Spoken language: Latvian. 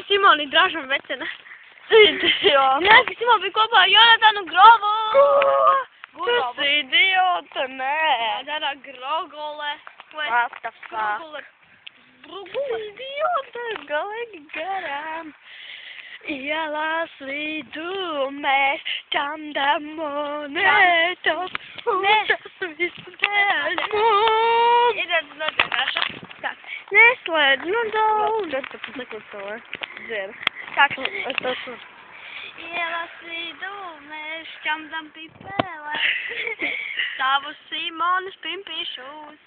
Simoni, dražam vecene. Idiot. Neka Simon bi kopao Jonatanu grobu. Tu si idiot, ne. Da, grogole. What the fuck? Grogole. Idiot, galīgi garām. Ielas vidū mēs čamdam monetas. Tas viss dēļ mums. Iedod nodziedāšu. Neslēdz, nu daudz. Tad tu pasaki to. Dzied. Tak. Es esmu. Ielas vidū mēs čamdam pipelēs. Savus Simonas pimpīšus.